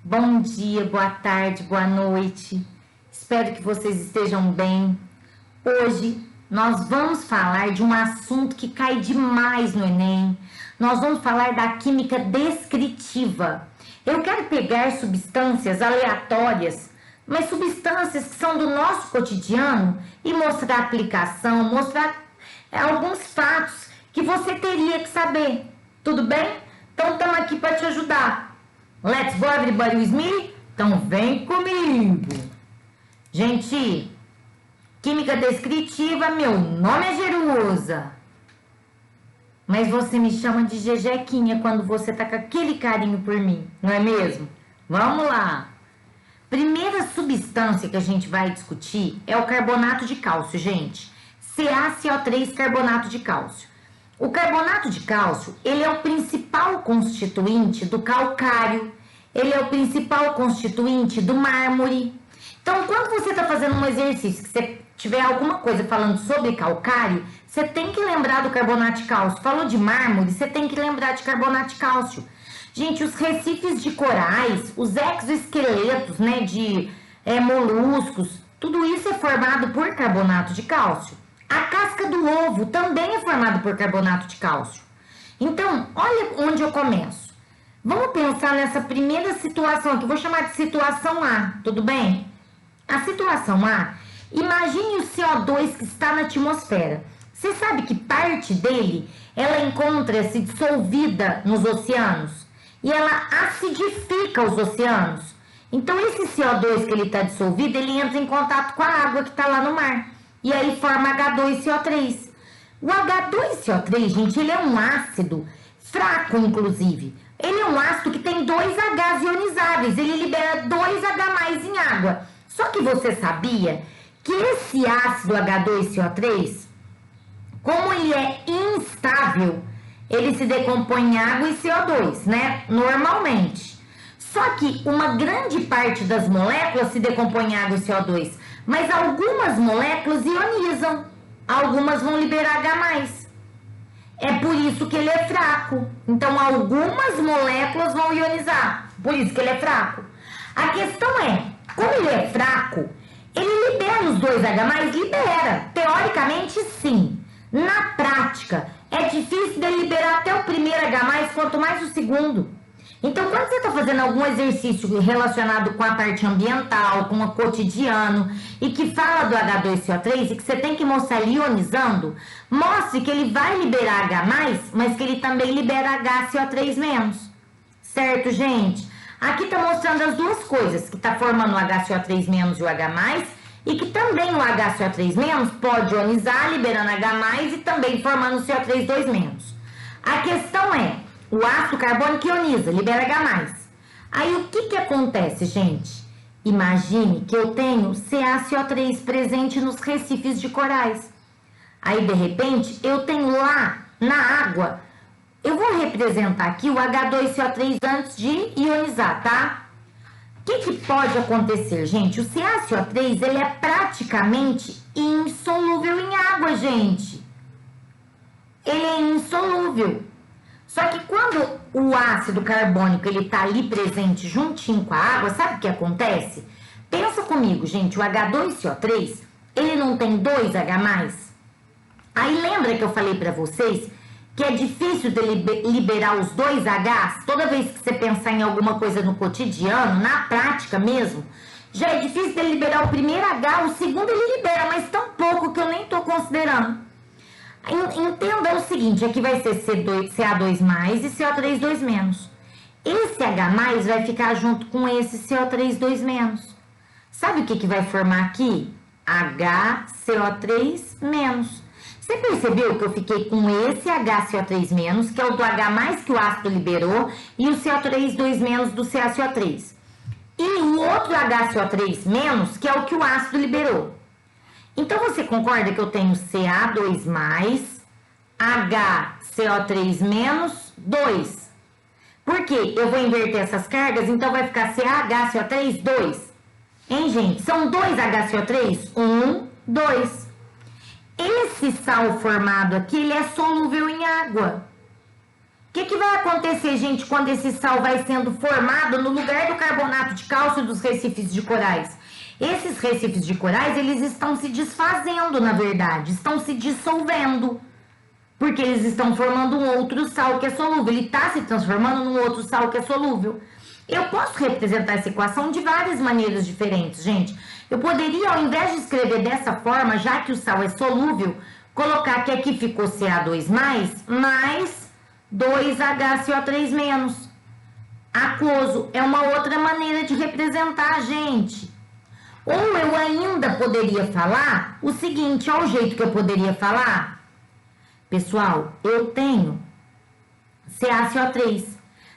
Bom dia, boa tarde, boa noite. Espero que vocês estejam bem. Hoje nós vamos falar de um assunto que cai demais no Enem. Nós vamos falar da química descritiva. Eu quero pegar substâncias aleatórias, mas substâncias que são do nosso cotidiano e mostrar a aplicação, mostrar alguns fatos que você teria que saber. Tudo bem? Então estamos aqui para te ajudar. Let's go, everybody with me? Então vem comigo. Gente, química descritiva, meu nome é Jerusa. Mas você me chama de Jejequinha quando você tá com aquele carinho por mim, não é mesmo? Vamos lá. Primeira substância que a gente vai discutir é o carbonato de cálcio, gente. CaCO3 carbonato de cálcio. O carbonato de cálcio, ele é o principal constituinte do calcário, ele é o principal constituinte do mármore. Então, quando você está fazendo um exercício, que você tiver alguma coisa falando sobre calcário, você tem que lembrar do carbonato de cálcio. Falou de mármore, você tem que lembrar de carbonato de cálcio. Gente, os recifes de corais, os exoesqueletos, né, de moluscos, tudo isso é formado por carbonato de cálcio. A casca do ovo também é formada por carbonato de cálcio. Então, olha onde eu começo. Vamos pensar nessa primeira situação, que eu vou chamar de situação A, tudo bem? A situação A, imagine o CO2 que está na atmosfera. Você sabe que parte dele, ela encontra-se dissolvida nos oceanos e ela acidifica os oceanos. Então, esse CO2 que ele está dissolvido, ele entra em contato com a água que está lá no mar. E aí forma H2CO3. O H2CO3, gente, ele é um ácido fraco, inclusive. Ele é um ácido que tem 2 Hs ionizáveis. Ele libera 2 H+ em água. Só que você sabia que esse ácido H2CO3, como ele é instável, ele se decompõe em água e CO2, né? Normalmente. Só que uma grande parte das moléculas se decompõe em água e CO2. Mas algumas moléculas ionizam, algumas vão liberar H+. É por isso que ele é fraco. Então, algumas moléculas vão ionizar, por isso que ele é fraco. A questão é, como ele é fraco, ele libera os 2 H+? Libera. Teoricamente, sim. Na prática, é difícil de liberar até o primeiro H+, quanto mais o segundo. Então, quando você está fazendo algum exercício relacionado com a parte ambiental, com o cotidiano, e que fala do H2CO3 e que você tem que mostrar ele ionizando, mostre que ele vai liberar H+, mas que ele também libera HCO3-. Certo, gente? Aqui está mostrando as duas coisas, que está formando o HCO3- e o H+, e que também o HCO3- pode ionizar, liberando H+, e também formando o CO3-2-. A questão é, o ácido carbônico ioniza, libera H+. Aí o que acontece, gente? Imagine que eu tenho CaCO3 presente nos recifes de corais. Aí, de repente, eu tenho lá na água, eu vou representar aqui o H2CO3 antes de ionizar, tá? O que pode acontecer, gente? O CaCO3, ele é praticamente insolúvel em água, gente. Ele é insolúvel. Só que quando o ácido carbônico ele tá ali presente juntinho com a água, sabe o que acontece? Pensa comigo, gente, o H2CO3, ele não tem 2 H+. Aí lembra que eu falei para vocês que é difícil de liberar os 2 Hs? Toda vez que você pensar em alguma coisa no cotidiano, na prática mesmo, já é difícil de liberar o primeiro H, o segundo ele libera, mas tão pouco que eu nem tô considerando. Entenda o seguinte, aqui vai ser Ca2+ e CO3-2-. Esse H+ vai ficar junto com esse CO3-2-. Sabe o que vai formar aqui? HCO3-. Você percebeu que eu fiquei com esse HCO3-, que é o do H+ que o ácido liberou, e o CO3-2- do CaCO3. E o outro HCO3-, que é o que o ácido liberou. Então, você concorda que eu tenho Ca2+, HCO3- 2? Por quê? Eu vou inverter essas cargas, então vai ficar CaHCO3, 2. Hein, gente? São 2 HCO3? 1, 2. Esse sal formado aqui, ele é solúvel em água. O que vai acontecer, gente, quando esse sal vai sendo formado no lugar do carbonato de cálcio dos recifes de corais? Esses recifes de corais, eles estão se desfazendo, na verdade, estão se dissolvendo, porque eles estão formando um outro sal que é solúvel, ele está se transformando num outro sal que é solúvel. Eu posso representar essa equação de várias maneiras diferentes, gente. Eu poderia, ao invés de escrever dessa forma, já que o sal é solúvel, colocar que aqui ficou Ca2+, mais 2HCO3-. Aquoso é uma outra maneira de representar, gente. Ou eu ainda poderia falar o seguinte, olha o jeito que eu poderia falar. Pessoal, eu tenho CaCO3,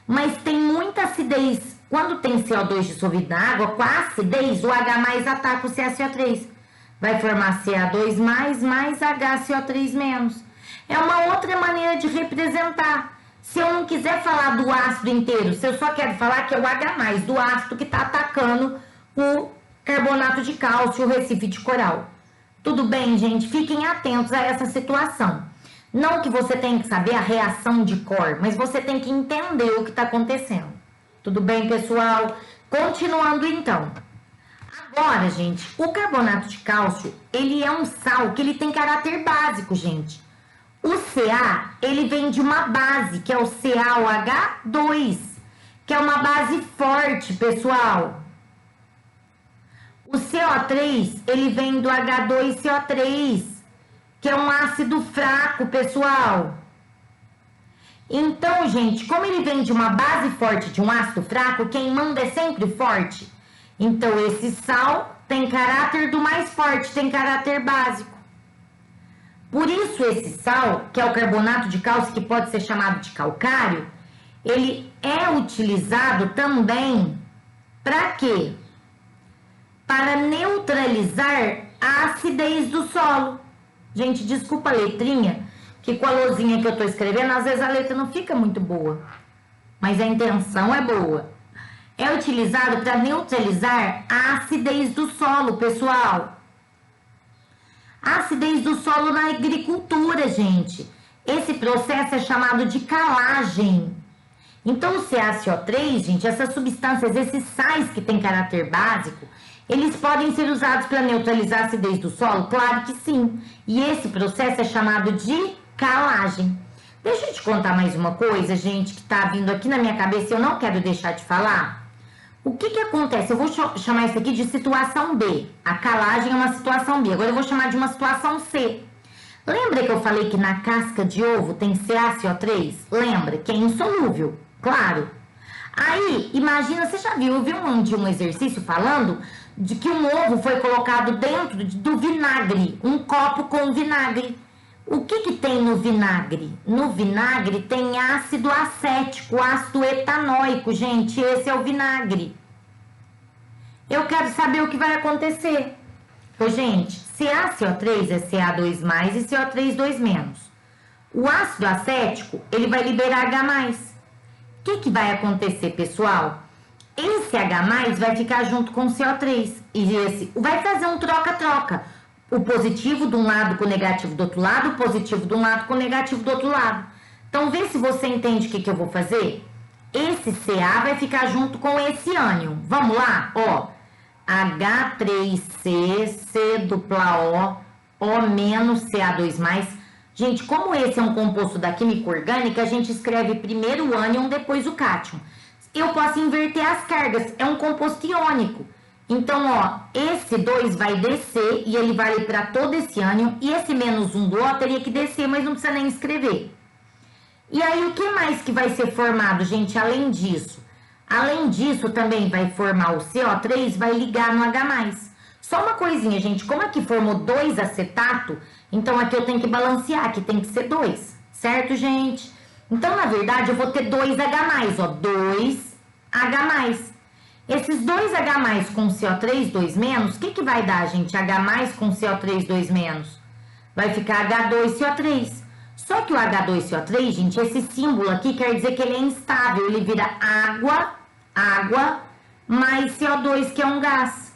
mas tem muita acidez. Quando tem CO2 dissolvido na água, com a acidez, o H+ ataca o CaCO3. Vai formar Ca2+ mais HCO3-. É uma outra maneira de representar. Se eu não quiser falar do ácido inteiro, se eu só quero falar que é o H+ do ácido que está atacando o carbonato de cálcio, o recife de coral. Tudo bem, gente? Fiquem atentos a essa situação. Não que você tenha que saber a reação de cor, mas você tem que entender o que está acontecendo. Tudo bem, pessoal? Continuando, então. Agora, gente, o carbonato de cálcio, ele é um sal que ele tem caráter básico, gente. O Ca, ele vem de uma base, que é o CaOH2, que é uma base forte, pessoal. O CO3, ele vem do H2CO3, que é um ácido fraco, pessoal. Então, gente, como ele vem de uma base forte de um ácido fraco, quem manda é sempre forte. Então, esse sal tem caráter do mais forte, tem caráter básico. Por isso, esse sal, que é o carbonato de cálcio, que pode ser chamado de calcário, ele é utilizado também para quê? Para neutralizar a acidez do solo. Gente, desculpa a letrinha, que com a lousinha que eu tô escrevendo, às vezes a letra não fica muito boa, mas a intenção é boa. É utilizado para neutralizar a acidez do solo, pessoal. A acidez do solo na agricultura, gente. Esse processo é chamado de calagem. Então, o CaCO3, gente, essas substâncias, esses sais que têm caráter básico, eles podem ser usados para neutralizar a acidez do solo? Claro que sim. E esse processo é chamado de calagem. Deixa eu te contar mais uma coisa, gente, que está vindo aqui na minha cabeça e eu não quero deixar de falar. O que acontece? Eu vou chamar isso aqui de situação B. A calagem é uma situação B. Agora eu vou chamar de uma situação C. Lembra que eu falei que na casca de ovo tem CaCO3? Lembra? Que é insolúvel. Claro. Aí, imagina, você já viu, eu vi um exercício falando de que um ovo foi colocado dentro do vinagre, um copo com vinagre. O que tem no vinagre? No vinagre tem ácido acético, ácido etanóico, gente, esse é o vinagre. Eu quero saber o que vai acontecer. Ô, gente, CaCO3 é Ca2+ e CO3 2-. O ácido acético, ele vai liberar H+. O que vai acontecer, pessoal? Esse H+ vai ficar junto com o CO3 e esse vai fazer um troca-troca. O positivo de um lado com o negativo do outro lado, o positivo de um lado com o negativo do outro lado. Então, vê se você entende o que eu vou fazer. Esse Ca vai ficar junto com esse ânion. Vamos lá? Ó, H3C, C-O, O-Ca2+. Gente, como esse é um composto da química orgânica, a gente escreve primeiro o ânion, depois o cátion. Eu posso inverter as cargas, é um composto iônico. Então, ó, esse 2 vai descer e ele vai para todo esse ânion, e esse -1 do O teria que descer, mas não precisa nem escrever. E aí, o que mais que vai ser formado, gente, além disso? Além disso, também vai formar o CO3, vai ligar no H+. Só uma coisinha, gente, como aqui formou 2 acetato, então aqui eu tenho que balancear, aqui tem que ser 2, certo, gente? Então, na verdade, eu vou ter 2H+, ó, 2H+. Esses 2H+ com CO3 2-, o que vai dar, gente? H+ com CO3 2-? Vai ficar H2CO3. Só que o H2CO3, gente, esse símbolo aqui quer dizer que ele é instável. Ele vira água mais CO2, que é um gás.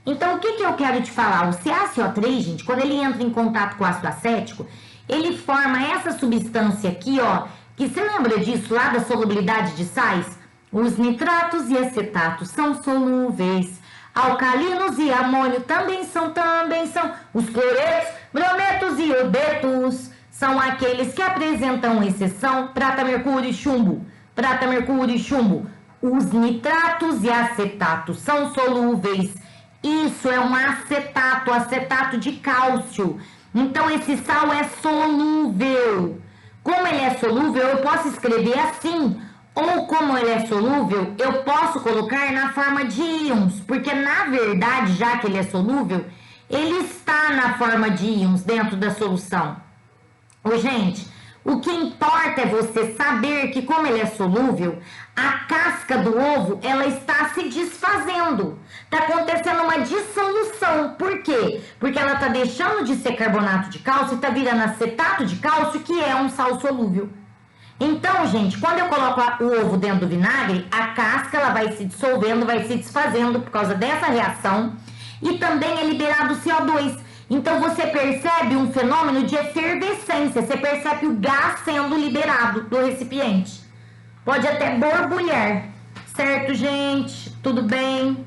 Então, o que eu quero te falar? O CaCO3, gente, quando ele entra em contato com o ácido acético, ele forma essa substância aqui, ó, Que você lembra disso lá da solubilidade de sais? Os nitratos e acetatos são solúveis. Alcalinos e amônio também são. Os cloretos, brometos e iodetos são aqueles que apresentam exceção. Prata, mercúrio e chumbo. Prata, mercúrio e chumbo. Os nitratos e acetatos são solúveis. Isso é um acetato, acetato de cálcio. Então esse sal é solúvel. Como ele é solúvel, eu posso escrever assim. Ou como ele é solúvel, eu posso colocar na forma de íons. Porque na verdade, já que ele é solúvel, ele está na forma de íons dentro da solução. Ô, gente, o que importa é você saber que como ele é solúvel, a casca do ovo, ela está se desfazendo. Está acontecendo uma dissolução. Por quê? Porque ela está deixando de ser carbonato de cálcio e está virando acetato de cálcio, que é um sal solúvel. Então, gente, quando eu coloco o ovo dentro do vinagre, a casca ela vai se dissolvendo, vai se desfazendo por causa dessa reação. E também é liberado o CO2. Então, você percebe um fenômeno de efervescência. Você percebe o gás sendo liberado do recipiente. Pode até borbulhar. Certo, gente? Tudo bem?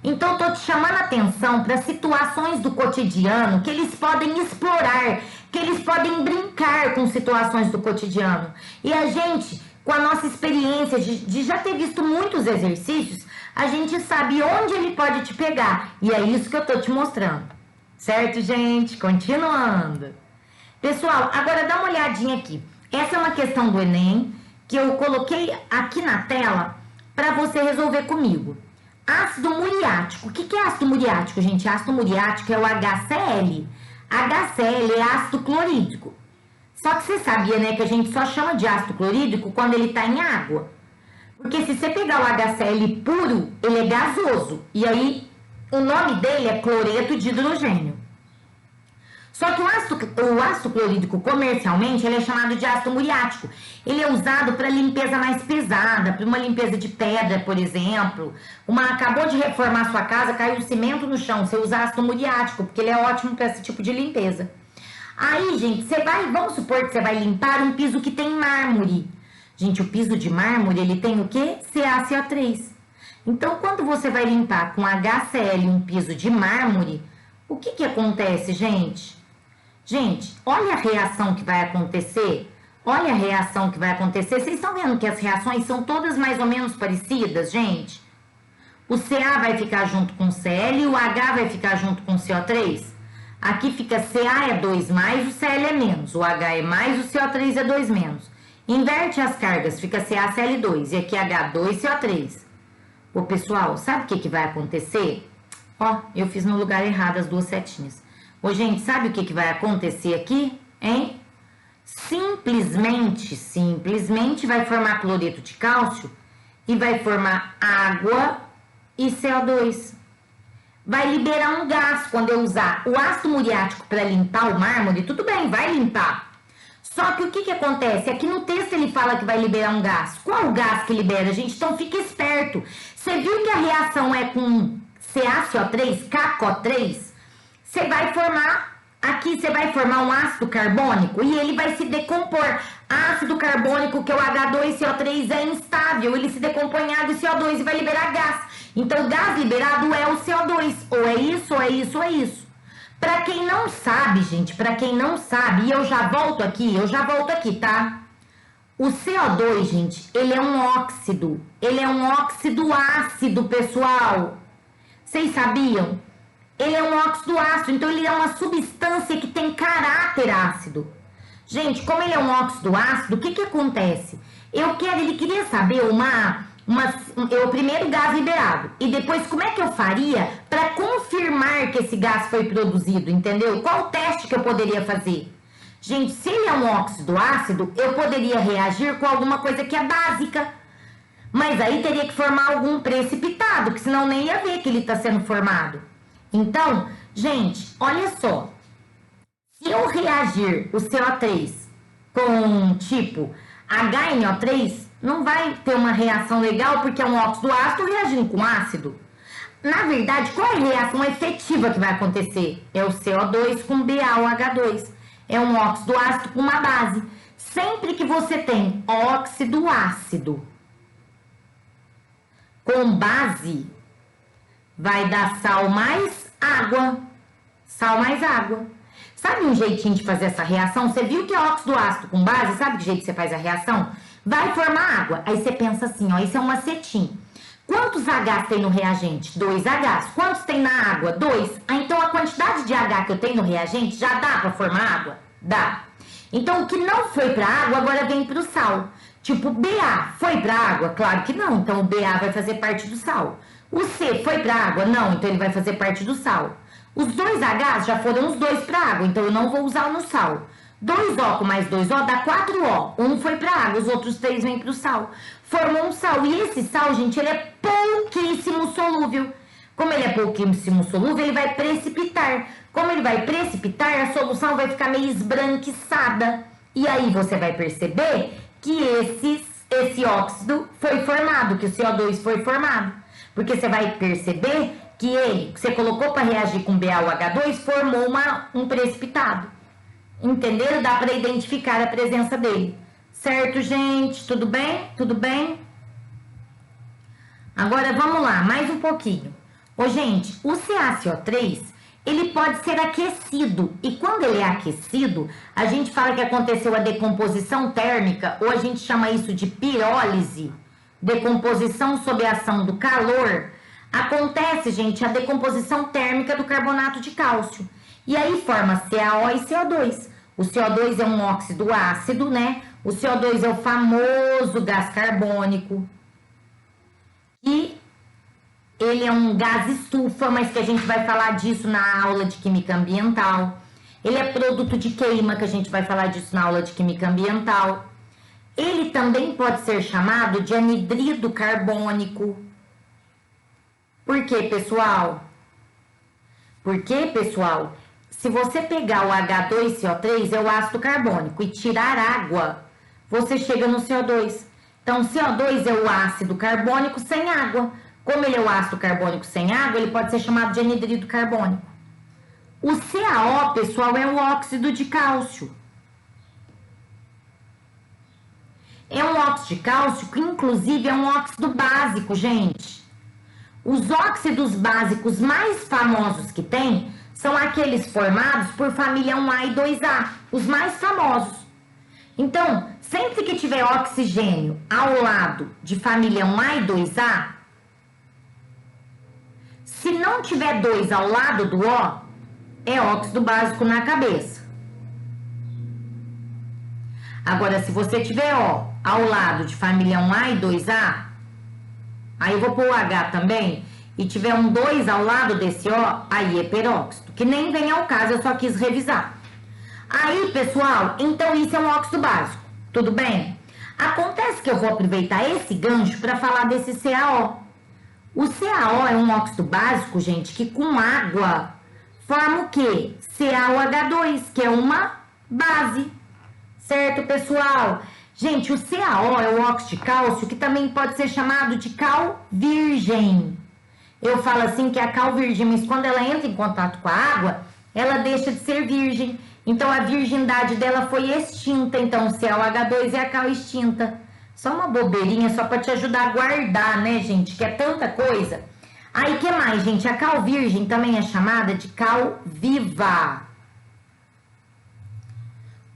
Então, estou te chamando a atenção para situações do cotidiano que eles podem explorar, que eles podem brincar com situações do cotidiano. E a gente, com a nossa experiência de já ter visto muitos exercícios, a gente sabe onde ele pode te pegar. E é isso que eu estou te mostrando. Certo, gente? Continuando. Pessoal, agora dá uma olhadinha aqui. Essa é uma questão do Enem que eu coloquei aqui na tela para você resolver comigo. Ácido muriático. O que é ácido muriático, gente? Ácido muriático é o HCl. HCl é ácido clorídrico. Só que você sabia, né, que a gente só chama de ácido clorídrico quando ele está em água. Porque se você pegar o HCl puro, ele é gasoso. E aí, o nome dele é cloreto de hidrogênio. Só que o ácido clorídrico comercialmente ele é chamado de ácido muriático. Ele é usado para limpeza mais pesada, para uma limpeza de pedra, por exemplo. Acabou de reformar sua casa, caiu o cimento no chão, você usa ácido muriático, porque ele é ótimo para esse tipo de limpeza. Aí, gente, vamos supor que você vai limpar um piso que tem mármore. Gente, o piso de mármore, ele tem o quê? CaCO3. Então, quando você vai limpar com HCl um piso de mármore, o que acontece, gente? Gente, olha a reação que vai acontecer. Olha a reação que vai acontecer. Vocês estão vendo que as reações são todas mais ou menos parecidas, gente? O Ca vai ficar junto com o Cl e o H vai ficar junto com o CO3. Aqui fica Ca é 2 mais, o Cl é menos. O H é mais, o CO3 é 2 menos. Inverte as cargas, fica CaCl2 e aqui H2, CO3. Ô, pessoal, sabe o que vai acontecer? Ó, eu fiz no lugar errado as duas setinhas. Ô, gente, sabe o que vai acontecer aqui, hein? Simplesmente vai formar cloreto de cálcio e vai formar água e CO2. Vai liberar um gás quando eu usar o ácido muriático para limpar o mármore, tudo bem, vai limpar. Só que o que acontece? Aqui no texto ele fala que vai liberar um gás. Qual o gás que libera, gente? Então fica esperto. Você viu que a reação é com CaCO3, KCO3? Você vai formar um ácido carbônico e ele vai se decompor. Ácido carbônico, que é o H2CO3, é instável, ele se decompõe em água e CO2 e vai liberar gás. Então, o gás liberado é o CO2, ou é isso, ou é isso, ou é isso. Para quem não sabe, gente, e eu já volto aqui, tá? O CO2, gente, ele é um óxido ácido, pessoal. Vocês sabiam? Ele é um óxido ácido, então ele é uma substância que tem caráter ácido. Gente, como ele é um óxido ácido, o que acontece? Ele queria saber o primeiro gás liberado. E depois, como é que eu faria para confirmar que esse gás foi produzido, entendeu? Qual o teste que eu poderia fazer? Gente, se ele é um óxido ácido, eu poderia reagir com alguma coisa que é básica. Mas aí teria que formar algum precipitado, que senão nem ia ver que ele está sendo formado. Então, gente, olha só. Se eu reagir o CO3 com tipo HNO3, não vai ter uma reação legal porque é um óxido ácido reagindo com ácido. Na verdade, qual é a reação efetiva que vai acontecer? É o CO2 com BaOH2. É um óxido ácido com uma base. sempre que você tem óxido ácido com base, vai dar sal mais água. Sal mais água. Sabe um jeitinho de fazer essa reação? Você viu que é óxido ácido com base? Sabe que jeito você faz a reação? Vai formar água. Aí você pensa assim, ó, isso é um macetinho. Quantos H's tem no reagente? 2 H's. Quantos tem na água? 2. Ah, então a quantidade de H que eu tenho no reagente já dá para formar água? Dá. Então o que não foi para água agora vem para o sal. Tipo, BA foi para água? Claro que não. Então o BA vai fazer parte do sal. O C foi para água? Não. Então ele vai fazer parte do sal. Os 2 H's já foram os 2 para água. Então eu não vou usar no sal. 2O com mais 2O dá 4O. Um foi para água, os outros 3 vêm para o sal. Formou um sal. E esse sal, gente, ele é pouquíssimo solúvel. Como ele é pouquíssimo solúvel, ele vai precipitar. Como ele vai precipitar, a solução vai ficar meio esbranquiçada. E aí você vai perceber que esse óxido foi formado, que o CO2 foi formado. Porque você vai perceber que ele, que você colocou para reagir com BaOH2, formou um precipitado. Entenderam? Dá para identificar a presença dele. Certo, gente? Tudo bem? Tudo bem? Agora vamos lá, mais um pouquinho. Ô, gente, o CaCO3, ele pode ser aquecido. E quando ele é aquecido, a gente fala que aconteceu a decomposição térmica, ou a gente chama isso de pirólise, decomposição sob a ação do calor. Acontece, gente, a decomposição térmica do carbonato de cálcio. E aí forma CaO e CO2. O CO2 é um óxido ácido, né? O CO2 é o famoso gás carbônico. E ele é um gás estufa, mas que a gente vai falar disso na aula de química ambiental. Ele é produto de queima, que a gente vai falar disso na aula de química ambiental. Ele também pode ser chamado de anidrido carbônico. Por quê, pessoal? Porque, pessoal, se você pegar o H2CO3, é o ácido carbônico, e tirar água, você chega no CO2. Então, CO2 é o ácido carbônico sem água. Como ele é o ácido carbônico sem água, ele pode ser chamado de anidrido carbônico. O CaO, pessoal, é o óxido de cálcio. É um óxido de cálcio que, inclusive, é um óxido básico, gente. Os óxidos básicos mais famosos que tem são aqueles formados por família 1A e 2A, os mais famosos. Então, sempre que tiver oxigênio ao lado de família 1A e 2A, se não tiver 2 ao lado do O, é óxido básico na cabeça. Agora, se você tiver O ao lado de família 1A e 2A, aí eu vou pôr o H também, e tiver um 2 ao lado desse O, aí é peróxido, que nem vem ao caso, eu só quis revisar. Aí, pessoal, então isso é um óxido básico, tudo bem? Acontece que eu vou aproveitar esse gancho para falar desse CaO. O CaO é um óxido básico, gente, que com água forma o quê? CaOH2, que é uma base, certo, pessoal? Gente, o CaO é o óxido de cálcio, que também pode ser chamado de cal virgem. Eu falo assim que é a cal virgem, mas quando ela entra em contato com a água, ela deixa de ser virgem. Então, a virgindade dela foi extinta. Então, o CaOH2 é a cal extinta. Só uma bobeirinha, só para te ajudar a guardar, né, gente? Que é tanta coisa. Aí, que mais, gente? A cal virgem também é chamada de cal viva.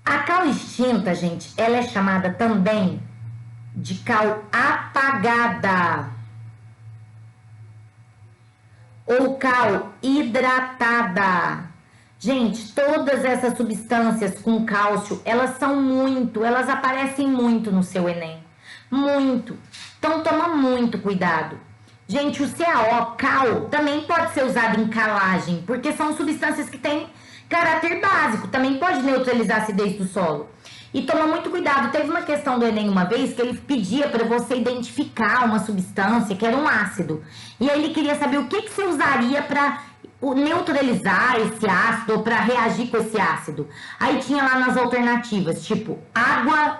A cal extinta, gente, ela é chamada também de cal apagada. Ou cal hidratada. Gente, todas essas substâncias com cálcio, elas aparecem muito no seu Enem. Muito. Então, toma muito cuidado. Gente, o CaO, cal, também pode ser usado em calagem, porque são substâncias que têm caráter básico, também pode neutralizar a acidez do solo. E toma muito cuidado. Teve uma questão do Enem uma vez que ele pedia para você identificar uma substância que era um ácido. E aí ele queria saber o que você usaria para neutralizar esse ácido ou para reagir com esse ácido. Aí tinha lá nas alternativas, tipo, água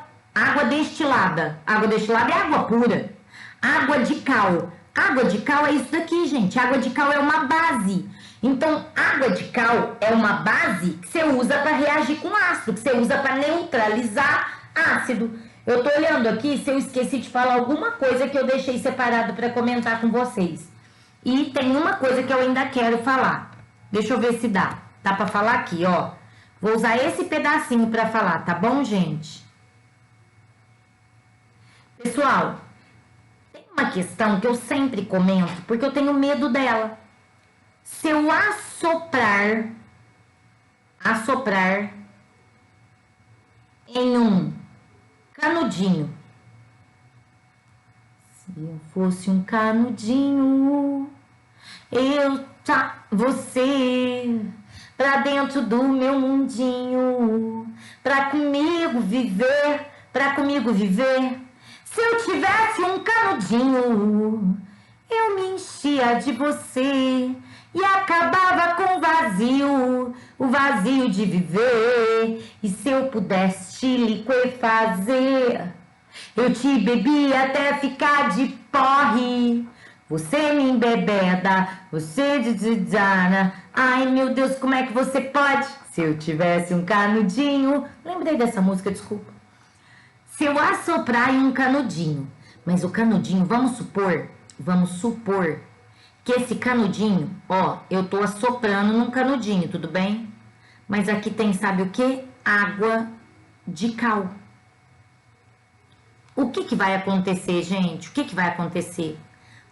destilada. Água destilada é água pura. Água de cal. Água de cal é isso daqui, gente. Água de cal é uma base. Então, água de cal é uma base que você usa para reagir com ácido, que você usa para neutralizar ácido. Eu tô olhando aqui se eu esqueci de falar alguma coisa que eu deixei separado para comentar com vocês. E tem uma coisa que eu ainda quero falar. Deixa eu ver se dá. Dá para falar aqui, ó. Vou usar esse pedacinho para falar, tá bom, gente? Pessoal, tem uma questão que eu sempre comento, porque eu tenho medo dela. Se eu assoprar em um canudinho. Se eu fosse um canudinho, você pra dentro do meu mundinho, pra comigo viver. Se eu tivesse um canudinho, eu me enchia de você e acabava com o vazio de viver. E se eu pudesse te liquefazer, eu te bebia até ficar de porre. Você me embebeda, você desana. Ai, meu Deus, como é que você pode? Se eu tivesse um canudinho... Lembrei dessa música, desculpa. Se eu assoprar em um canudinho, mas o canudinho, vamos supor que esse canudinho, ó, eu tô assoprando num canudinho, tudo bem? Mas aqui tem, sabe o que? Água de cal. O que vai acontecer, gente? O que vai acontecer?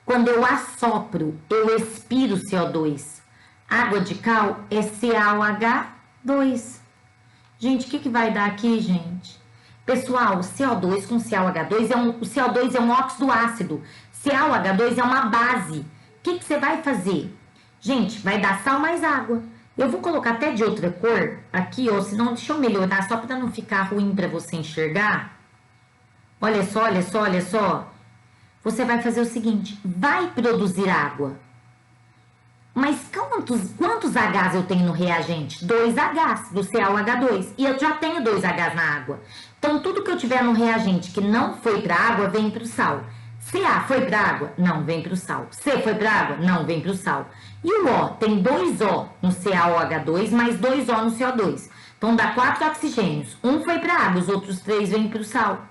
Quando eu assopro, eu expiro CO2. Água de cal é CaOH2. Gente, o que vai dar aqui, gente? Pessoal, CO2 com CaOH2 o CO2 é um óxido ácido. CaOH2 é uma base. O que você vai fazer? Gente, vai dar sal mais água. Eu vou colocar até de outra cor aqui, ó, senão deixa eu melhorar, só para não ficar ruim para você enxergar. Olha só, olha só, olha só. Você vai fazer o seguinte, vai produzir água. Mas quantos Hs eu tenho no reagente? 2 Hs do CaOH2. E eu já tenho 2 Hs na água. Então, tudo que eu tiver no reagente que não foi para a água, vem para o sal. Ca foi para a água? Não, vem para o sal. C foi para a água? Não, vem para o sal. E o O? Tem 2 O no CaOH2 mais 2 O no CO2. Então, dá 4 oxigênios. Um foi para a água, os outros 3 vêm para o sal.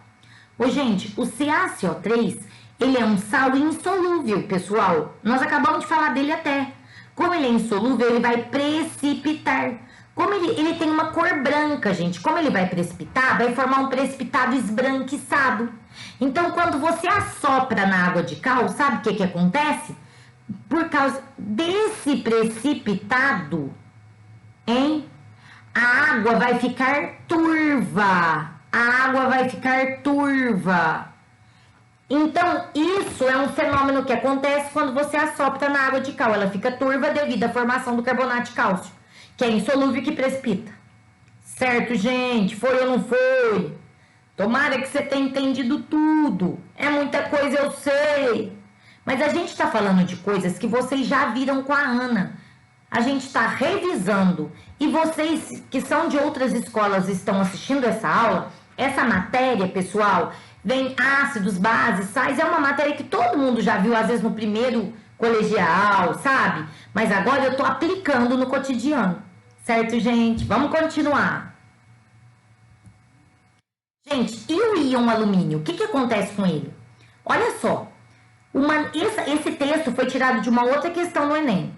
Ô, gente, o CaCO3, ele é um sal insolúvel, pessoal. Nós acabamos de falar dele até. Como ele é insolúvel, ele vai precipitar. Como ele tem uma cor branca, gente. Como ele vai precipitar, vai formar um precipitado esbranquiçado. Então, quando você assopra na água de cal, sabe o que acontece? Por causa desse precipitado, hein? A água vai ficar turva. A água vai ficar turva. Então, isso é um fenômeno que acontece quando você assopra na água de cal. Ela fica turva devido à formação do carbonato de cálcio, que é insolúvel e que precipita. Certo, gente? Foi ou não foi? Tomara que você tenha entendido tudo. É muita coisa, eu sei. Mas a gente está falando de coisas que vocês já viram com a Ana. A gente está revisando. E vocês que são de outras escolas e estão assistindo essa aula, essa matéria, pessoal, vem ácidos, bases, sais, é uma matéria que todo mundo já viu, às vezes no primeiro colegial, sabe? Mas agora eu tô aplicando no cotidiano, certo, gente? Vamos continuar. Gente, e o íon alumínio? O que acontece com ele? Olha só, esse texto foi tirado de uma outra questão no Enem.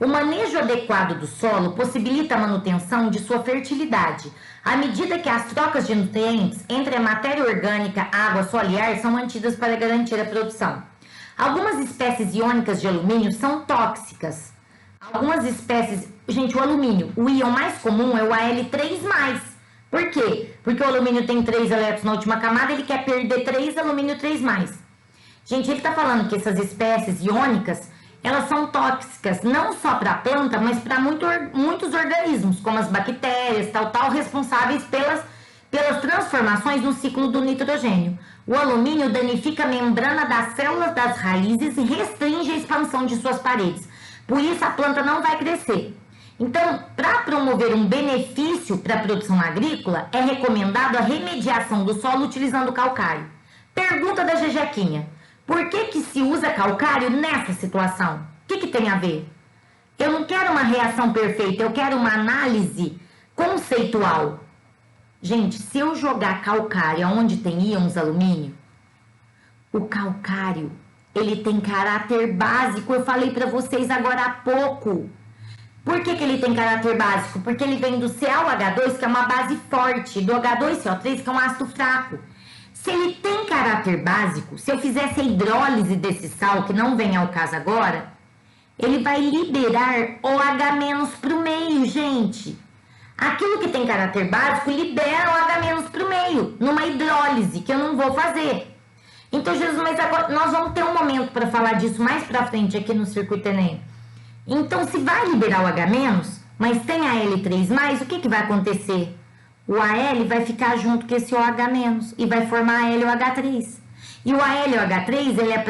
O manejo adequado do solo possibilita a manutenção de sua fertilidade, à medida que as trocas de nutrientes entre a matéria orgânica, água, solo e ar são mantidas para garantir a produção. Algumas espécies iônicas de alumínio são tóxicas. Algumas espécies... Gente, o alumínio, o íon mais comum é o Al3+. Por quê? Porque o alumínio tem 3 elétrons na última camada, ele quer perder 3 alumínio 3+. Gente, ele está falando que essas espécies iônicas, elas são tóxicas, não só para a planta, mas para muitos organismos, como as bactérias, tal, responsáveis pelas transformações no ciclo do nitrogênio. O alumínio danifica a membrana das células das raízes e restringe a expansão de suas paredes. Por isso, a planta não vai crescer. Então, para promover um benefício para a produção agrícola, é recomendado a remediação do solo utilizando calcário. Pergunta da Jejequinha. Por que se usa calcário nessa situação? O que tem a ver? Eu não quero uma reação perfeita, eu quero uma análise conceitual. Gente, se eu jogar calcário onde tem íons alumínio, o calcário, ele tem caráter básico. Eu falei para vocês agora há pouco. Por que ele tem caráter básico? Porque ele vem do CaOH2, que é uma base forte, do H2CO3, que é um ácido fraco. Se ele tem caráter básico, se eu fizesse a hidrólise desse sal, que não vem ao caso agora, ele vai liberar OH- para o meio, gente. Aquilo que tem caráter básico libera OH- para o meio, numa hidrólise, que eu não vou fazer. Então, Jesus, mas agora nós vamos ter um momento para falar disso mais para frente aqui no circuito Enem. Então, se vai liberar o H-, mas tem Al3+, o que vai acontecer? O Al vai ficar junto com esse OH- e vai formar AlOH3. E o AlOH3, ele é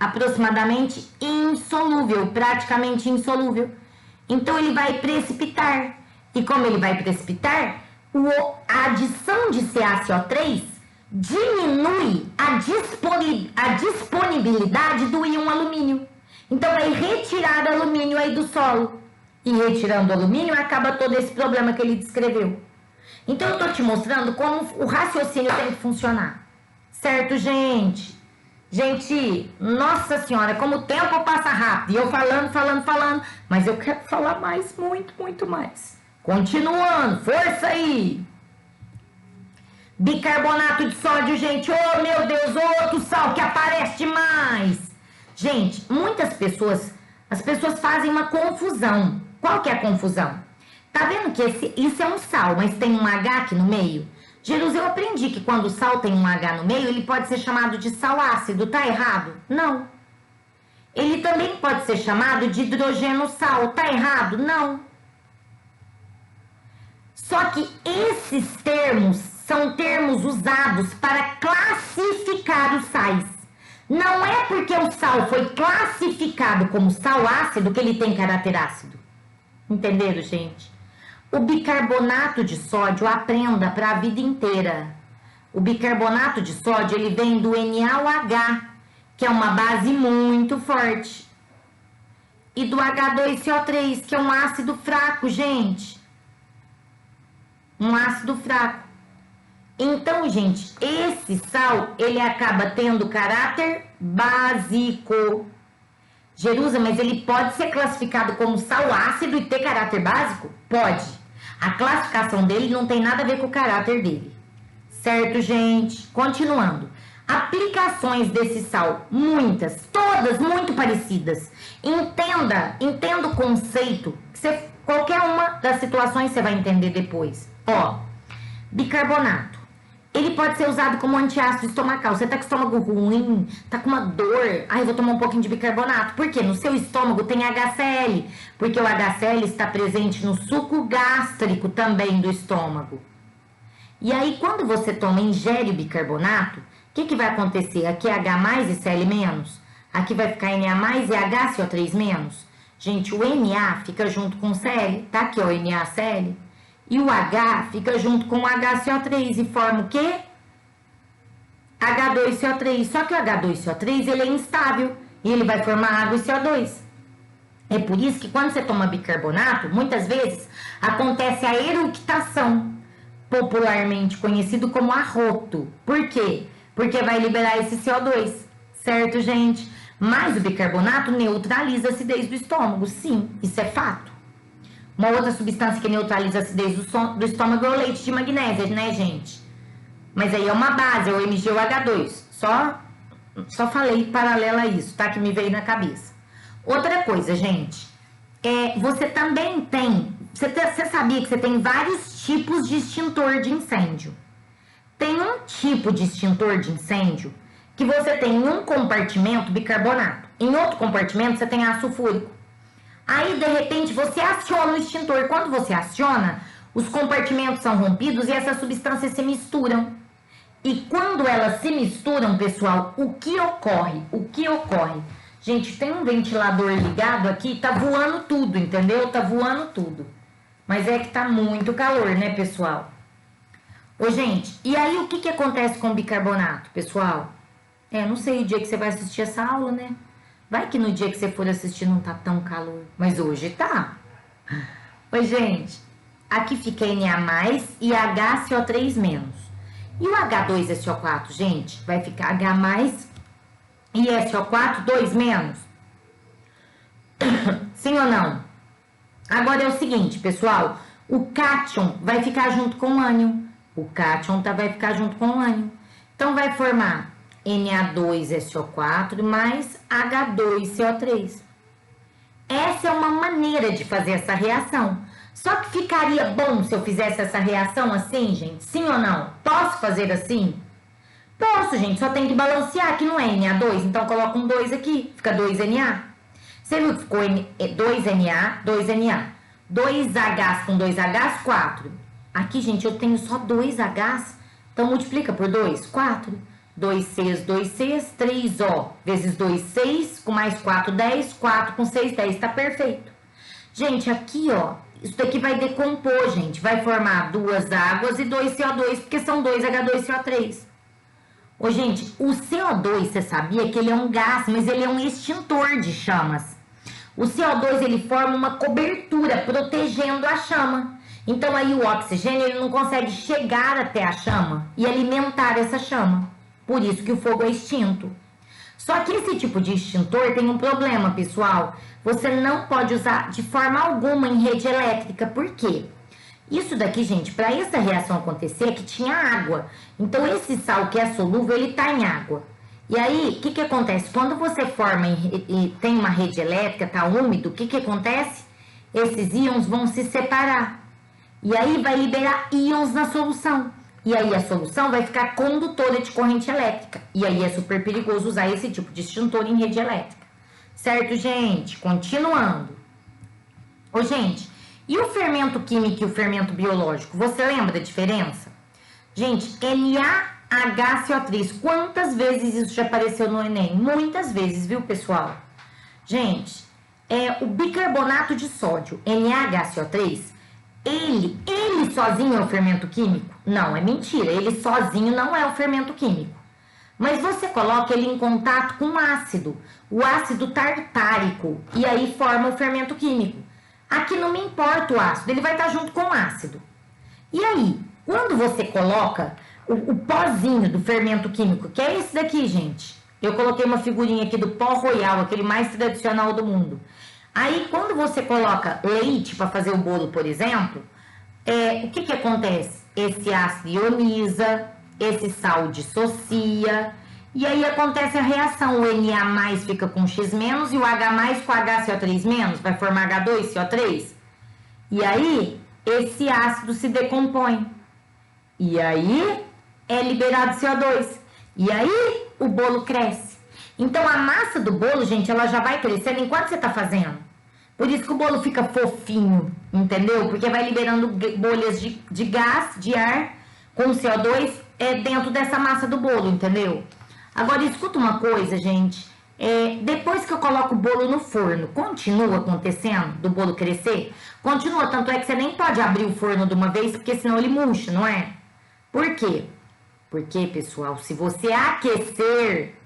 aproximadamente insolúvel, praticamente insolúvel. Então, ele vai precipitar. E como ele vai precipitar, a adição de CaCO3 diminui a disponibilidade do íon alumínio. Então, vai retirar alumínio aí do solo. E retirando alumínio, acaba todo esse problema que ele descreveu. Então, eu tô te mostrando como o raciocínio tem que funcionar. Certo, gente? Gente, nossa senhora, como o tempo passa rápido. E eu falando, mas eu quero falar mais, muito mais. Continuando, força aí! Bicarbonato de sódio, gente. Oh, meu Deus, outro sal que aparece demais. Gente, as pessoas fazem uma confusão. Qual que é a confusão? Tá vendo que isso é um sal, mas tem um H aqui no meio? Jesus, eu aprendi que quando o sal tem um H no meio, ele pode ser chamado de sal ácido. Tá errado? Não. Ele também pode ser chamado de hidrogeno sal. Tá errado? Não. Só que esses termos são termos usados para classificar os sais. Não é porque o sal foi classificado como sal ácido que ele tem caráter ácido. Entenderam, gente? O bicarbonato de sódio, aprenda para a vida inteira. O bicarbonato de sódio, ele vem do NaOH, que é uma base muito forte. E do H2CO3, que é um ácido fraco, gente. Um ácido fraco. Então, gente, esse sal, ele acaba tendo caráter básico. Jerusa, mas ele pode ser classificado como sal ácido e ter caráter básico? Pode. A classificação dele não tem nada a ver com o caráter dele. Certo, gente? Continuando. Aplicações desse sal, muitas, todas muito parecidas. Entenda o conceito. Qualquer uma das situações você vai entender depois. Ó, bicarbonato. Ele pode ser usado como antiácido estomacal. Você tá com o estômago ruim, tá com uma dor. Ai, eu vou tomar um pouquinho de bicarbonato. Por quê? No seu estômago tem HCl. Porque o HCl está presente no suco gástrico também do estômago. E aí, quando você ingere o bicarbonato, o que vai acontecer? Aqui é H+, e Cl-. Aqui vai ficar Na+, e HCO3-. Gente, o Na fica junto com o Cl. Tá aqui, ó, NaCl. E o H fica junto com o HCO3 e forma o quê? H2CO3. Só que o H2CO3 ele é instável e ele vai formar água e CO2. É por isso que quando você toma bicarbonato, muitas vezes acontece a eructação, popularmente conhecido como arroto. Por quê? Porque vai liberar esse CO2, certo, gente? Mas o bicarbonato neutraliza a acidez do estômago, sim, isso é fato. Uma outra substância que neutraliza a acidez do estômago é o leite de magnésia, né, gente? Mas aí é uma base, é o MgOH2. Só falei paralela a isso, tá? Que me veio na cabeça. Outra coisa, gente. Você também tem... Você sabia que você tem vários tipos de extintor de incêndio? Tem um tipo de extintor de incêndio que você tem em um compartimento bicarbonato. Em outro compartimento você tem ácido sulfúrico. Aí, de repente, você aciona o extintor. Quando você aciona, os compartimentos são rompidos e essas substâncias se misturam. E quando elas se misturam, pessoal, o que ocorre? Gente, tem um ventilador ligado aqui, tá voando tudo, entendeu? Tá voando tudo. Mas é que tá muito calor, né, pessoal? Ô, gente, e aí o que acontece com o bicarbonato, pessoal? Não sei o dia que você vai assistir essa aula, né? Vai que no dia que você for assistir não tá tão calor. Mas hoje tá. Oi, gente. aqui fica Na+, e HCO3-. E o H2SO4, gente, vai ficar H+, e SO4, 2-. Sim ou não? Agora é o seguinte, pessoal, o cátion vai ficar junto com o ânion. O cátion vai ficar junto com o ânion. Então, vai formar Na2SO4 mais H2CO3. Essa é uma maneira de fazer essa reação. Só que ficaria bom se eu fizesse essa reação assim, gente? Sim ou não? Posso fazer assim? Posso, gente, só tem que balancear, aqui não é Na2, então coloco um 2 aqui, fica 2Na. Você viu que ficou 2Na, 2Na. 2Hs com 2Hs, 4. Aqui, gente, eu tenho só 2Hs, então multiplica por 2, 4. 2Cs, 2Cs, 3O vezes 2, 6, com mais 4, 10, 4 com 6, 10, tá perfeito. Gente, aqui, ó, isso daqui vai decompor, gente, vai formar 2 águas e 2 CO2, porque são 2 H2CO3. Ô, gente, o CO2, você sabia que ele é um gás, mas ele é um extintor de chamas. O CO2, ele forma uma cobertura protegendo a chama. Então, aí o oxigênio, ele não consegue chegar até a chama e alimentar essa chama. Por isso que o fogo é extinto. Só que esse tipo de extintor tem um problema, pessoal. Você não pode usar de forma alguma em rede elétrica. Por quê? Isso daqui, gente, para essa reação acontecer, é que tinha água. Então, esse sal que é solúvel, ele tá em água. E aí, o que acontece? Quando você forma e tem uma rede elétrica, tá úmido, o que acontece? Esses íons vão se separar. E aí, vai liberar íons na solução. E aí, a solução vai ficar condutora de corrente elétrica. E aí, é super perigoso usar esse tipo de extintor em rede elétrica. Certo, gente? Continuando. Ô, gente, e o fermento químico e o fermento biológico? Você lembra da diferença? Gente, NaHCO3. Quantas vezes isso já apareceu no Enem? Muitas vezes, viu, pessoal? Gente, o bicarbonato de sódio, NaHCO3, ele sozinho é o fermento químico? Não, é mentira. Ele sozinho não é o fermento químico. Mas você coloca ele em contato com ácido, o ácido tartárico, e aí forma o fermento químico. Aqui não me importa o ácido, ele vai estar junto com o ácido. E aí, quando você coloca o pozinho do fermento químico, que é esse daqui, gente. Eu coloquei uma figurinha aqui do pó royal, aquele mais tradicional do mundo. Aí, quando você coloca leite para fazer o bolo, por exemplo, o que acontece? Esse ácido ioniza, esse sal dissocia, e aí acontece a reação. O Na+ fica com X- e o H+ com HCO3-, vai formar H2CO3. E aí, esse ácido se decompõe. E aí, é liberado CO2. E aí, o bolo cresce. Então, a massa do bolo, gente, ela já vai crescendo enquanto você tá fazendo. Por isso que o bolo fica fofinho, entendeu? Porque vai liberando bolhas de gás, de ar, com CO2 dentro dessa massa do bolo, entendeu? Agora, escuta uma coisa, gente. Depois que eu coloco o bolo no forno, continua acontecendo do bolo crescer? Continua, tanto é que você nem pode abrir o forno de uma vez, porque senão ele murcha, não é? Por quê? Porque, pessoal, se você aquecer...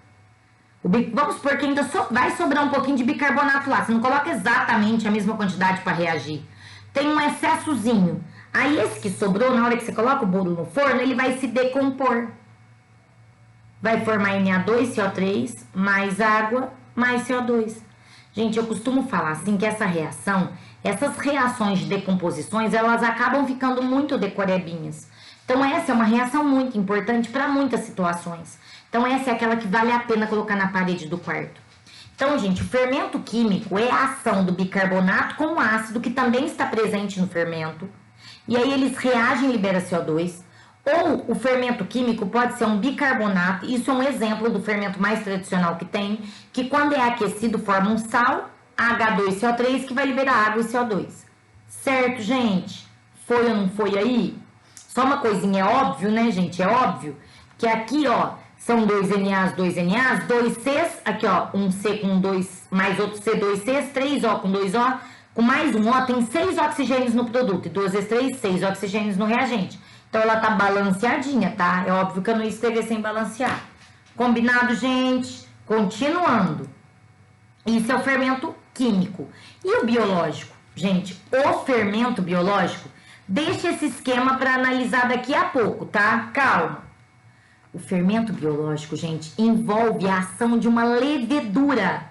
Vamos supor que ainda vai sobrar um pouquinho de bicarbonato lá. Você não coloca exatamente a mesma quantidade para reagir. Tem um excessozinho. Aí esse que sobrou, na hora que você coloca o bolo no forno, ele vai se decompor. Vai formar Na2CO3 mais água mais CO2. Gente, eu costumo falar assim que essas reações de decomposições, elas acabam ficando muito decorebinhas. Então essa é uma reação muito importante para muitas situações. Então, essa é aquela que vale a pena colocar na parede do quarto. Então, gente, o fermento químico é a ação do bicarbonato com o ácido, que também está presente no fermento. E aí, eles reagem e liberam CO2. Ou o fermento químico pode ser um bicarbonato. Isso é um exemplo do fermento mais tradicional que tem, que quando é aquecido forma um sal, H2CO3, que vai liberar água e CO2. Certo, gente? Foi ou não foi aí? Só uma coisinha, é óbvio, né, gente? É óbvio que aqui, ó, são 2 NAs, 2 NAs, 2 Cs, aqui ó, um C com 2, mais outro C, 2 Cs, 3 O com 2 O, com mais um O, tem 6 oxigênios no produto, e 2 vezes 3, 6 oxigênios no reagente. Então ela tá balanceadinha, tá? É óbvio que eu não ia escrever sem balancear. Combinado, gente? Continuando. Isso é o fermento químico. E o biológico? Gente, o fermento biológico Deixa esse esquema para analisar daqui a pouco, tá? Calma. O fermento biológico, gente, envolve a ação de uma levedura.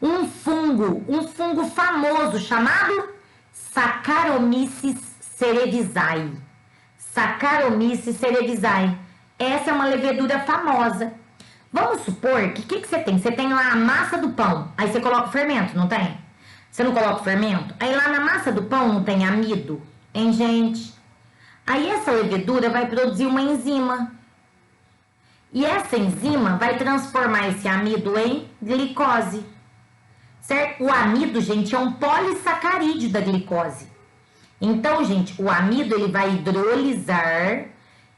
Um fungo famoso chamado Saccharomyces cerevisiae. Saccharomyces cerevisiae. Essa é uma levedura famosa. Vamos supor que o que você tem? Você tem lá a massa do pão, aí você coloca o fermento, não tem? Você não coloca o fermento? Aí lá na massa do pão não tem amido, hein, gente? Aí essa levedura vai produzir uma enzima. E essa enzima vai transformar esse amido em glicose. Certo? O amido, gente, é um polissacarídeo da glicose. Então, gente, o amido ele vai hidrolisar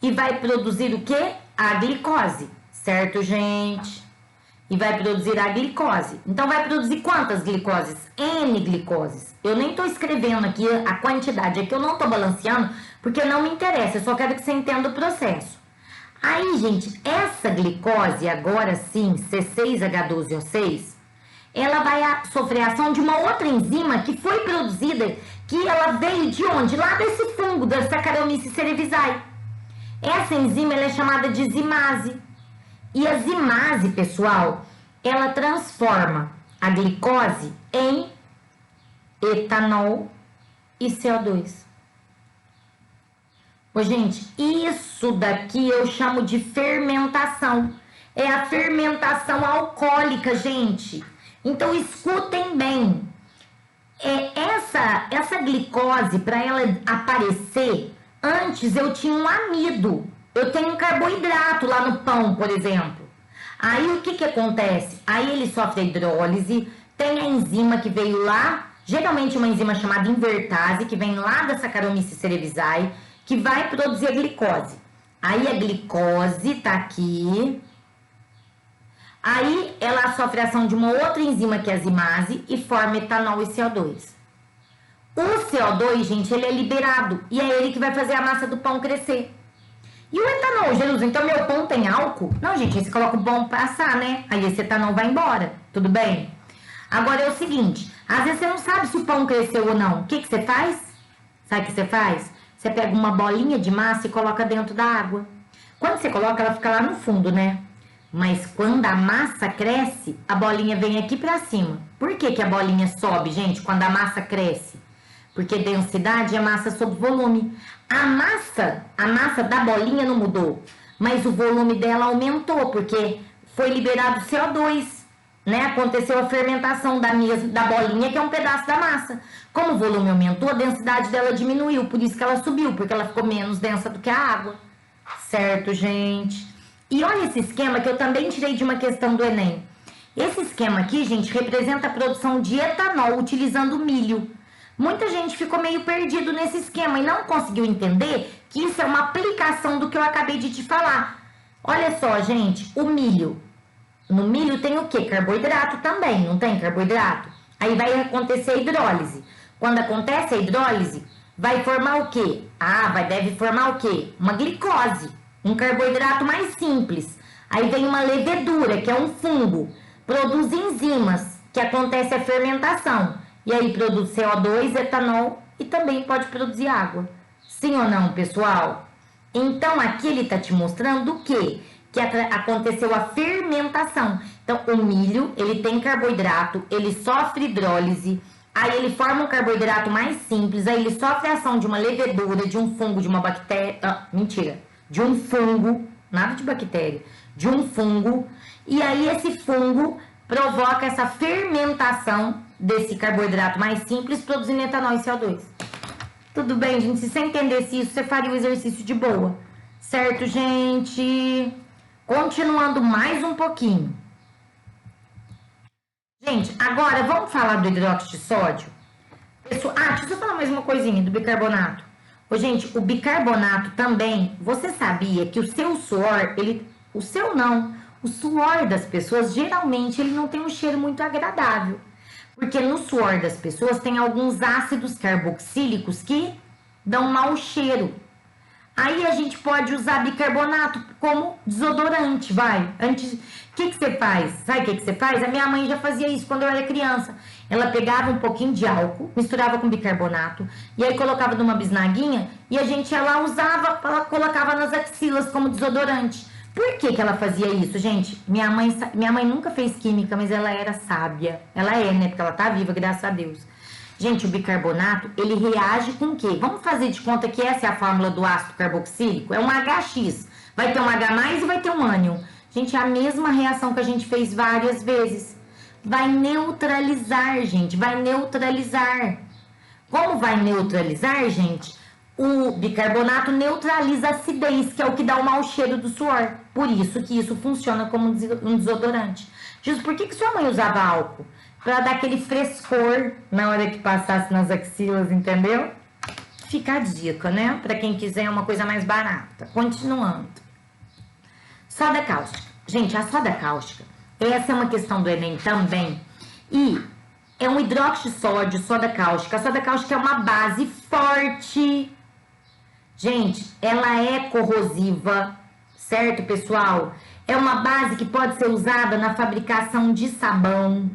e vai produzir o quê? A glicose. Certo, gente? E vai produzir a glicose. Então, vai produzir quantas glicoses? N glicoses. Eu nem tô escrevendo aqui a quantidade, é que eu não tô balanceando, porque não me interessa, eu só quero que você entenda o processo. Aí, gente, essa glicose, agora sim, C6H12O6, ela vai sofrer a ação de uma outra enzima que foi produzida, que ela veio de onde? Lá desse fungo, da Saccharomyces cerevisiae. Essa enzima ela é chamada de zimase. E a zimase, pessoal, ela transforma a glicose em etanol e CO2. Ô, gente, isso daqui eu chamo de fermentação. É a fermentação alcoólica, gente. Então, escutem bem. Essa glicose, para ela aparecer, antes eu tinha um amido. Eu tenho um carboidrato lá no pão, por exemplo. Aí, o que acontece? Aí ele sofre a hidrólise, tem a enzima que veio lá, geralmente uma enzima chamada invertase, que vem lá da Saccharomyces cerevisiae, que vai produzir a glicose. Aí a glicose tá aqui. Aí ela sofre a ação de uma outra enzima que é a zimase e forma etanol e CO2. O CO2, gente, ele é liberado e é ele que vai fazer a massa do pão crescer. E o etanol, Jesus, então meu pão tem álcool? Não, gente, aí você coloca o pão pra assar, né? Aí esse etanol vai embora, tudo bem? Agora é o seguinte, às vezes você não sabe se o pão cresceu ou não. O que você faz? Sabe o que você faz? Você pega uma bolinha de massa e coloca dentro da água. Quando você coloca, ela fica lá no fundo, né? Mas quando a massa cresce, a bolinha vem aqui pra cima. Por que a bolinha sobe, gente, quando a massa cresce? Porque densidade é massa sobre volume. A massa da bolinha não mudou, mas o volume dela aumentou, porque foi liberado CO2, né? Aconteceu a fermentação da bolinha, que é um pedaço da massa. Como o volume aumentou, a densidade dela diminuiu, por isso que ela subiu, porque ela ficou menos densa do que a água. Certo, gente? E olha esse esquema que eu também tirei de uma questão do Enem. Esse esquema aqui, gente, representa a produção de etanol utilizando milho. Muita gente ficou meio perdido nesse esquema e não conseguiu entender que isso é uma aplicação do que eu acabei de te falar. Olha só, gente, o milho. No milho tem o quê? Carboidrato também, não tem carboidrato? Aí vai acontecer a hidrólise. Quando acontece a hidrólise, vai formar o quê? Deve formar o quê? Uma glicose, um carboidrato mais simples. Aí vem uma levedura, que é um fungo, produz enzimas, que acontece a fermentação. E aí produz CO2, etanol e também pode produzir água. Sim ou não, pessoal? Então, aqui ele está te mostrando o quê? Que aconteceu a fermentação. Então, o milho, ele tem carboidrato, ele sofre hidrólise, aí ele forma um carboidrato mais simples, aí ele sofre a ação de uma levedura, de um fungo, de uma bactéria... de um fungo, nada de bactéria, de um fungo, e aí esse fungo provoca essa fermentação desse carboidrato mais simples, produzindo etanol e CO2. Tudo bem, gente? Se você entendesse isso, você faria o exercício de boa. Certo, gente? Continuando mais um pouquinho. Gente, agora vamos falar do hidróxido de sódio? Deixa eu só falar mais uma coisinha do bicarbonato. Ô, gente, o bicarbonato também, você sabia que o seu suor, o suor das pessoas, geralmente, ele não tem um cheiro muito agradável. Porque no suor das pessoas tem alguns ácidos carboxílicos que dão mau cheiro. Aí a gente pode usar bicarbonato como desodorante, vai. Antes, o que você faz? Sabe o que você faz? A minha mãe já fazia isso quando eu era criança. Ela pegava um pouquinho de álcool, misturava com bicarbonato, e aí colocava numa bisnaguinha, e a gente ela usava, ela colocava nas axilas como desodorante. Por que ela fazia isso, gente? Minha mãe nunca fez química, mas ela era sábia. Ela é, né? Porque ela tá viva, graças a Deus. Gente, o bicarbonato, ele reage com o quê? Vamos fazer de conta que essa é a fórmula do ácido carboxílico? É um HX. Vai ter um H+, e vai ter um ânion. Gente, é a mesma reação que a gente fez várias vezes. Vai neutralizar, gente. Vai neutralizar. Como vai neutralizar, gente? O bicarbonato neutraliza a acidez, que é o que dá o mau cheiro do suor. Por isso que isso funciona como um desodorante. Justo por que sua mãe usava álcool? Pra dar aquele frescor na hora que passasse nas axilas, entendeu? Fica a dica, né? Pra quem quiser uma coisa mais barata. Continuando. Soda cáustica. Gente, a soda cáustica, essa é uma questão do Enem também. E é um hidróxido de sódio, soda cáustica. A soda cáustica é uma base forte. Gente, ela é corrosiva, certo, pessoal? É uma base que pode ser usada na fabricação de sabão.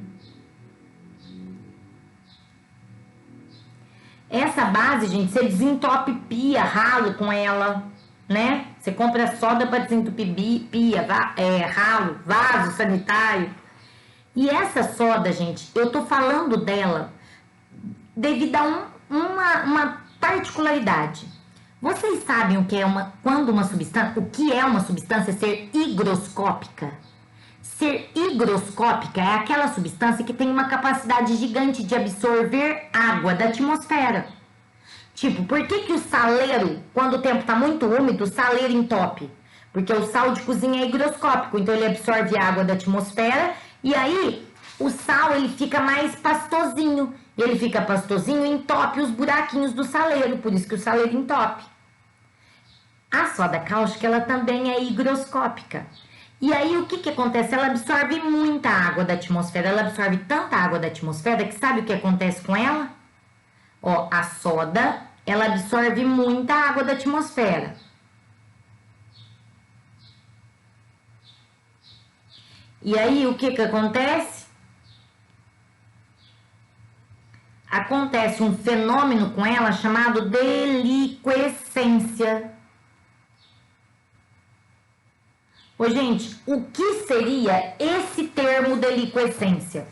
Essa base, gente, você desentope pia, ralo com ela, né? Você compra soda para desentupir pia, ralo, vaso sanitário. E essa soda, gente, eu tô falando dela devido a uma particularidade. Vocês sabem o que é o que é uma substância ser higroscópica? Ser higroscópica é aquela substância que tem uma capacidade gigante de absorver água da atmosfera. Tipo, por que o saleiro, quando o tempo está muito úmido, o saleiro entope? Porque o sal de cozinha é higroscópico, então ele absorve água da atmosfera e aí o sal ele fica mais pastosinho. Ele fica pastosinho e entope os buraquinhos do saleiro, por isso que o saleiro entope. A soda cáustica, ela também é higroscópica. E aí, o que acontece? Ela absorve muita água da atmosfera. Ela absorve tanta água da atmosfera que sabe o que acontece com ela? Ó, a soda, ela absorve muita água da atmosfera. E aí, o que acontece? Acontece um fenômeno com ela chamado deliquescência. Ô, gente, o que seria esse termo deliquescência?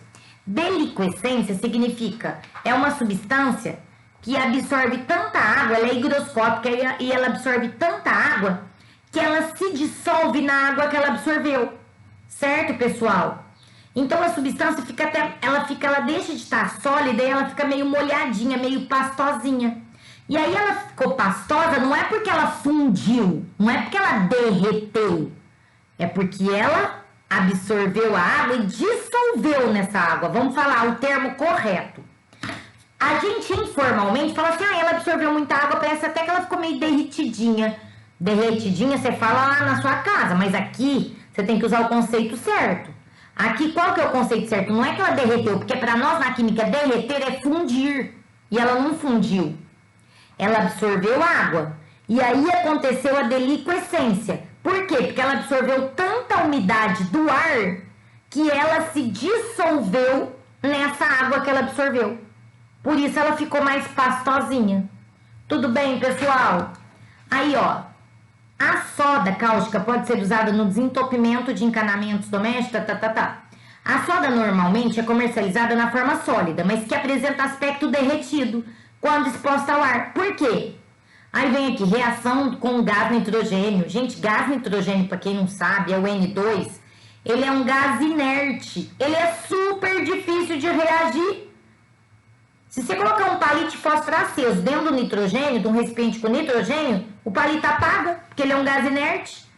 Deliquescência significa, é uma substância que absorve tanta água, ela é higroscópica e ela absorve tanta água que ela se dissolve na água que ela absorveu. Certo, pessoal? Então a substância ela deixa de estar sólida e ela fica meio molhadinha, meio pastosinha. E aí ela ficou pastosa não é porque ela fundiu, não é porque ela derreteu. É porque ela absorveu a água e dissolveu nessa água. Vamos falar o termo correto. A gente informalmente fala assim, ela absorveu muita água, parece até que ela ficou meio derretidinha. Derretidinha você fala lá na sua casa, mas aqui você tem que usar o conceito certo. Aqui qual que é o conceito certo? Não é que ela derreteu, porque para nós na química derreter é fundir. E ela não fundiu. Ela absorveu água. E aí aconteceu a deliquescência. Por quê? Porque ela absorveu tanta umidade do ar que ela se dissolveu nessa água que ela absorveu. Por isso ela ficou mais pastosinha. Tudo bem, pessoal? Aí, ó. A soda cáustica pode ser usada no desentupimento de encanamentos domésticos, A soda normalmente é comercializada na forma sólida, mas que apresenta aspecto derretido quando exposta ao ar. Por quê? Aí vem aqui, reação com gás nitrogênio. Gente, gás nitrogênio, para quem não sabe, é o N2. Ele é um gás inerte. Ele é super difícil de reagir. Se você colocar um palito de fósforo aceso dentro do nitrogênio, de um recipiente com nitrogênio, o palito apaga, porque ele é um gás inerte.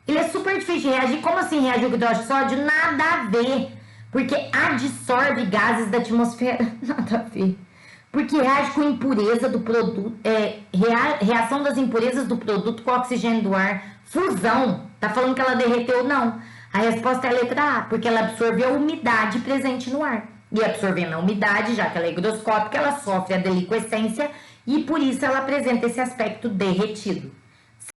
Ele é super difícil de reagir. Como assim reagir com hidróxido de sódio? Nada a ver. Porque absorve gases da atmosfera. Nada a ver. Porque reage com impureza do produto, reação das impurezas do produto com o oxigênio do ar. Fusão. Tá falando que ela derreteu? Não. A resposta é a letra A, porque ela absorveu a umidade presente no ar. E absorvendo a umidade, já que ela é higroscópica, ela sofre a deliquescência e por isso ela apresenta esse aspecto derretido.